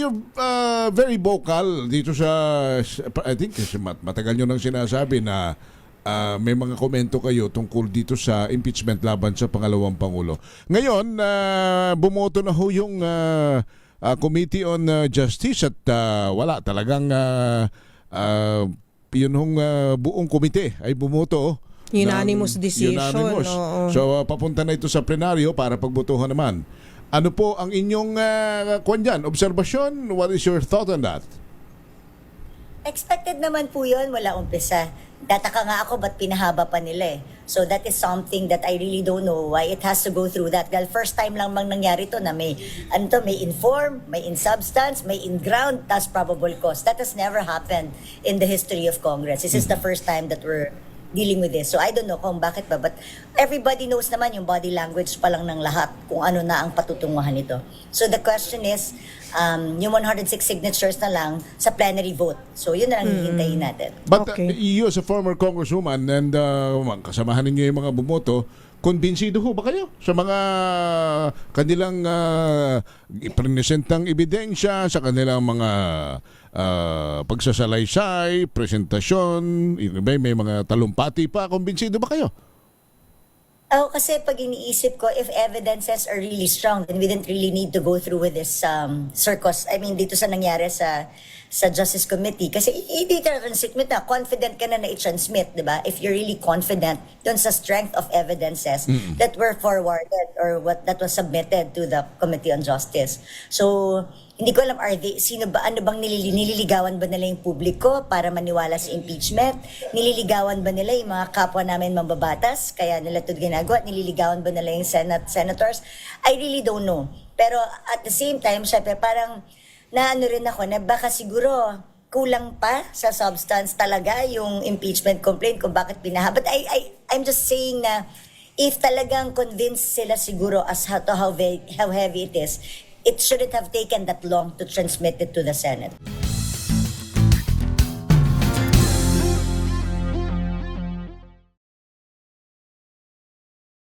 you're very vocal dito sa, I think, matagal nyo nang sinasabi na may mga komento kayo tungkol dito sa impeachment laban sa pangalawang Pangulo. Ngayon, bumoto na ho yung Committee on Justice at wala talagang yun hong buong komite ay bumoto. Unanimous decision. Unanimous. So, papunta na ito sa plenaryo para pagbotohan naman. Ano po ang inyong obserbasyon? What is your thought on that? Expected naman po yun, wala umpisa. Dataka nga ako, ba't pinahaba pa nila eh. So that is something that I really don't know why it has to go through that. Dahil first time lang mang nangyari to na may inform, may in substance, may in ground, tas probable cause. That has never happened in the history of Congress. This is the first time that we're dealing with this. So I don't know kung bakit ba, but everybody knows naman yung body language pa lang ng lahat kung ano na ang patutunguhan nito. So the question is, yung 106 signatures na lang sa plenary vote. So yun na lang hihintayin natin. But Okay. you as a former congresswoman and kasamahan ninyo yung mga bumoto, kumbinsido ho ba kayo sa mga kanilang presentang ebidensya, sa kanilang mga pagsasalaysay, presentasyon, may mga talumpati pa, kumbinsido ba kayo? Kasi pag iniisip ko, if evidences are really strong, then we didn't really need to go through with this circus. I mean, dito sa nangyari sa Justice Committee. Kasi hindi ka transmit na, confident ka na i-transmit, di ba? If you're really confident dun sa strength of evidences that were forwarded or that was submitted to the Committee on Justice. So, hindi ko alam, ano bang nililigawan ba nila yung publiko para maniwala sa impeachment? Nililigawan ba nila yung mga kapwa namin mambabatas? Kaya nila ito ginagawa? Nililigawan ba nila yung senators? I really don't know. Pero at the same time, syempre parang naano rin ako na baka siguro kulang pa sa substance talaga yung impeachment complaint kung bakit pinaha. But I'm just saying na if talagang convinced sila siguro as to how heavy it is, it shouldn't have taken that long to transmit it to the Senate.